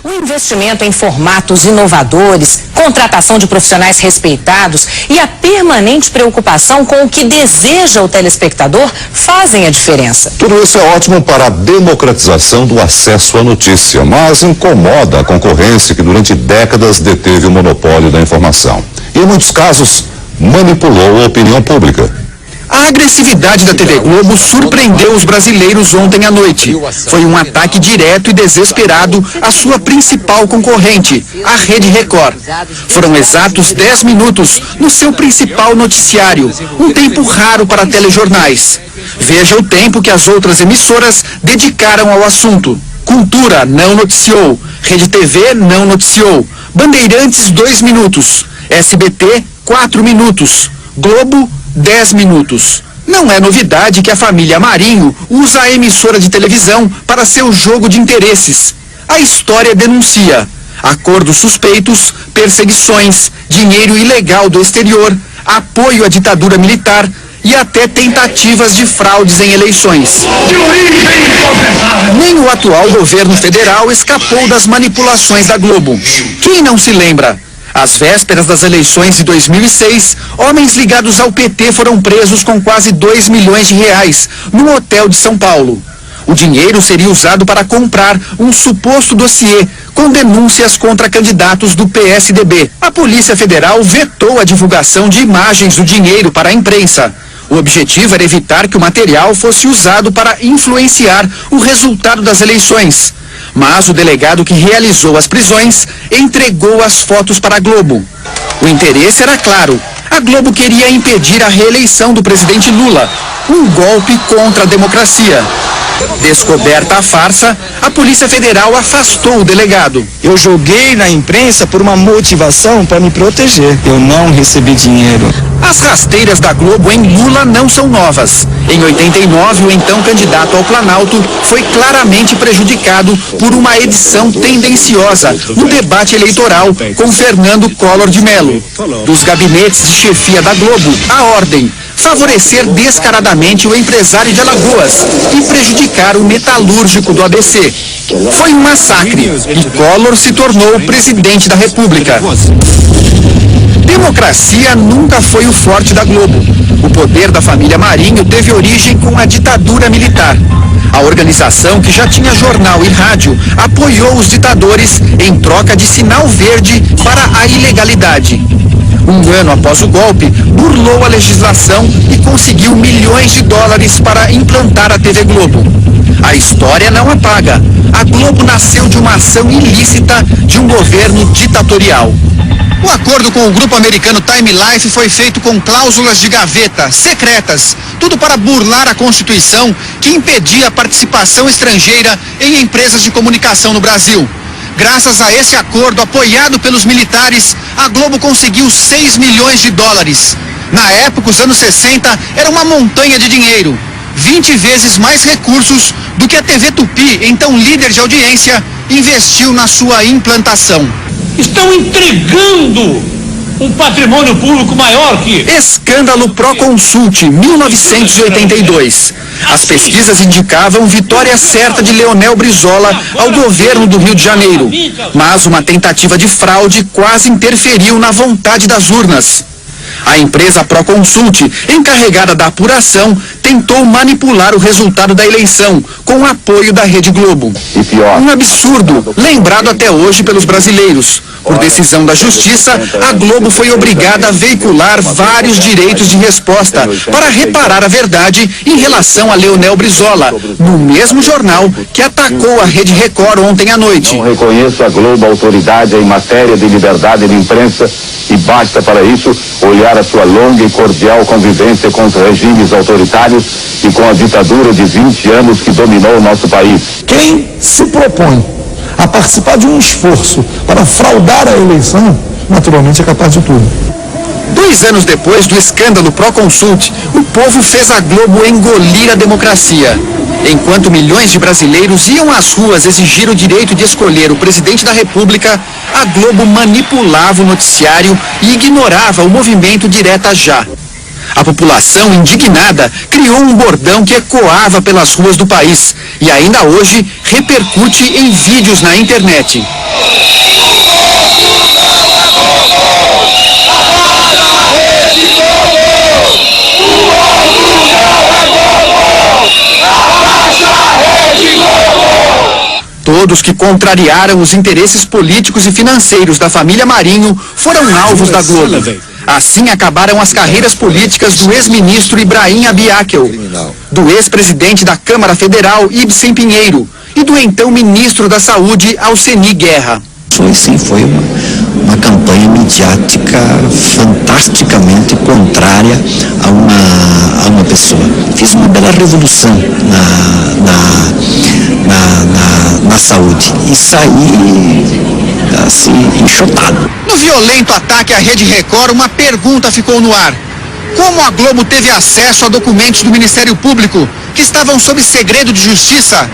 O investimento em formatos inovadores, contratação de profissionais respeitados e a permanente preocupação com o que deseja o telespectador fazem a diferença. Tudo isso é ótimo para a democratização do acesso à notícia, mas incomoda a concorrência que durante décadas deteve o monopólio da informação. E em muitos casos, manipulou a opinião pública. A agressividade da TV Globo surpreendeu os brasileiros ontem à noite. Foi um ataque direto e desesperado à sua principal concorrente, a Rede Record. Foram exatos 10 minutos no seu principal noticiário, um tempo raro para telejornais. Veja o tempo que as outras emissoras dedicaram ao assunto. Cultura não noticiou, Rede TV não noticiou, Bandeirantes 2 minutos, SBT 4 minutos, Globo 10 minutos. Não é novidade que a família Marinho usa a emissora de televisão para seu jogo de interesses. A história denuncia acordos suspeitos, perseguições, dinheiro ilegal do exterior, apoio à ditadura militar e até tentativas de fraudes em eleições. Nem o atual governo federal escapou das manipulações da Globo. Quem não se lembra? Às vésperas das eleições de 2006, homens ligados ao PT foram presos com quase 2 milhões de reais no hotel de São Paulo. O dinheiro seria usado para comprar um suposto dossiê com denúncias contra candidatos do PSDB. A Polícia Federal vetou a divulgação de imagens do dinheiro para a imprensa. O objetivo era evitar que o material fosse usado para influenciar o resultado das eleições. Mas o delegado que realizou as prisões entregou as fotos para a Globo. O interesse era claro. A Globo queria impedir a reeleição do presidente Lula, um golpe contra a democracia. Descoberta a farsa, a Polícia Federal afastou o delegado. Eu joguei na imprensa por uma motivação para me proteger. Eu não recebi dinheiro. As rasteiras da Globo em Lula não são novas. Em 89, o então candidato ao Planalto foi claramente prejudicado por uma edição tendenciosa no debate eleitoral com Fernando Collor de Mello. Dos gabinetes de chefia da Globo, a ordem: favorecer descaradamente o empresário de Alagoas e prejudicar o metalúrgico do ABC. Foi um massacre e Collor se tornou presidente da República. Democracia nunca foi o forte da Globo. O poder da família Marinho teve origem com a ditadura militar. A organização, que já tinha jornal e rádio, apoiou os ditadores em troca de sinal verde para a ilegalidade. Um ano após o golpe, burlou a legislação e conseguiu milhões de dólares para implantar a TV Globo. A história não apaga. A Globo nasceu de uma ação ilícita de um governo ditatorial. O acordo com o grupo americano Time Life foi feito com cláusulas de gaveta, secretas, tudo para burlar a Constituição que impedia a participação estrangeira em empresas de comunicação no Brasil. Graças a esse acordo apoiado pelos militares, a Globo conseguiu 6 milhões de dólares. Na época, os anos 60, era uma montanha de dinheiro. 20 vezes mais recursos do que a TV Tupi, então líder de audiência, investiu na sua implantação. Estão entregando um patrimônio público maior que... Escândalo Proconsult, 1982. As pesquisas indicavam vitória certa de Leonel Brizola ao governo do Rio de Janeiro. Mas uma tentativa de fraude quase interferiu na vontade das urnas. A empresa Proconsult, encarregada da apuração, tentou manipular o resultado da eleição com o apoio da Rede Globo. Um absurdo, lembrado até hoje pelos brasileiros. Por decisão da Justiça, a Globo foi obrigada a veicular vários direitos de resposta para reparar a verdade em relação a Leonel Brizola, no mesmo jornal que atacou a Rede Record ontem à noite. Não reconheço a Globo autoridade em matéria de liberdade de imprensa e basta para isso olhar a sua longa e cordial convivência com os regimes autoritários e com a ditadura de 20 anos que dominou o nosso país. Quem se propõe a participar de um esforço para fraudar a eleição, naturalmente é capaz de tudo. 2 anos depois do escândalo Proconsult, o povo fez a Globo engolir a democracia. Enquanto milhões de brasileiros iam às ruas exigir o direito de escolher o presidente da República, a Globo manipulava o noticiário e ignorava o movimento Direta Já. A população, indignada, criou um bordão que ecoava pelas ruas do país e ainda hoje repercute em vídeos na internet. Todos que contrariaram os interesses políticos e financeiros da família Marinho foram alvos da Globo. Assim acabaram as carreiras políticas do ex-ministro Ibrahim Abiakel, do ex-presidente da Câmara Federal Ibsen Pinheiro e do então ministro da Saúde Alceni Guerra. Foi uma campanha midiática fantasticamente contrária a uma pessoa. Fiz uma bela revolução na saúde e saí assim, enxotado. No violento ataque à Rede Record, uma pergunta ficou no ar. Como a Globo teve acesso a documentos do Ministério Público que estavam sob segredo de justiça?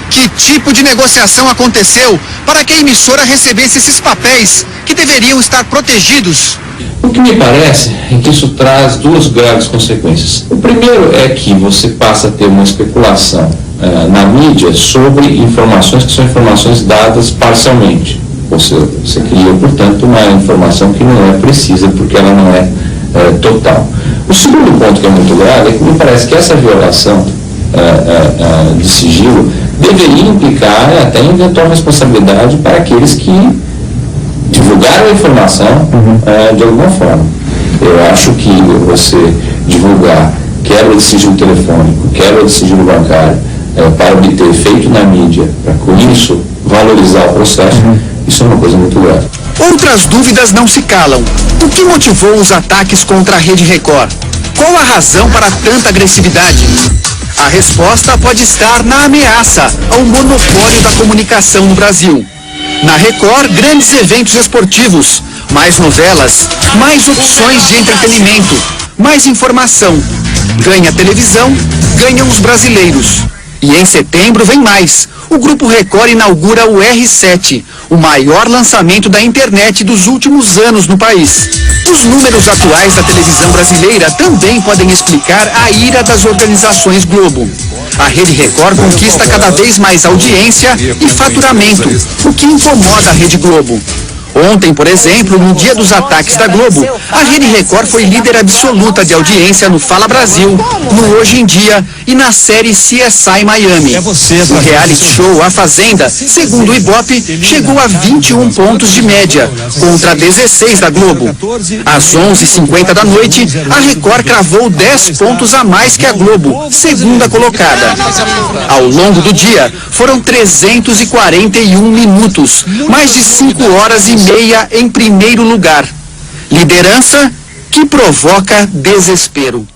Que tipo de negociação aconteceu para que a emissora recebesse esses papéis que deveriam estar protegidos? O que me parece é que isso traz duas graves consequências. O primeiro é que você passa a ter uma especulação na mídia sobre informações que são informações dadas parcialmente. Você cria, portanto, uma informação que não é precisa porque ela não é total. O segundo ponto que é muito grave é que me parece que essa violação de sigilo deveria implicar até eventual responsabilidade para aqueles que divulgaram a informação de alguma forma. Eu acho que você divulgar quebra de sigilo telefônico, quebra de sigilo bancário, para obter efeito na mídia, para com isso valorizar o processo, isso é uma coisa muito grave. Outras dúvidas não se calam. O que motivou os ataques contra a Rede Record? Qual a razão para tanta agressividade? A resposta pode estar na ameaça ao monopólio da comunicação no Brasil. Na Record, grandes eventos esportivos, mais novelas, mais opções de entretenimento, mais informação. Ganha televisão, ganham os brasileiros. E em setembro vem mais. O Grupo Record inaugura o R7, o maior lançamento da internet dos últimos anos no país. Os números atuais da televisão brasileira também podem explicar a ira das organizações Globo. A Rede Record conquista cada vez mais audiência e faturamento, o que incomoda a Rede Globo. Ontem, por exemplo, no dia dos ataques da Globo, a Rede Record foi líder absoluta de audiência no Fala Brasil, no Hoje em Dia e na série CSI Miami. O reality show A Fazenda, segundo o Ibope, chegou a 21 pontos de média, contra 16 da Globo. Às 11h50 da noite, a Record cravou 10 pontos a mais que a Globo, segunda colocada. Ao longo do dia, foram 341 minutos, mais de 5 horas e meia em primeiro lugar. Liderança que provoca desespero.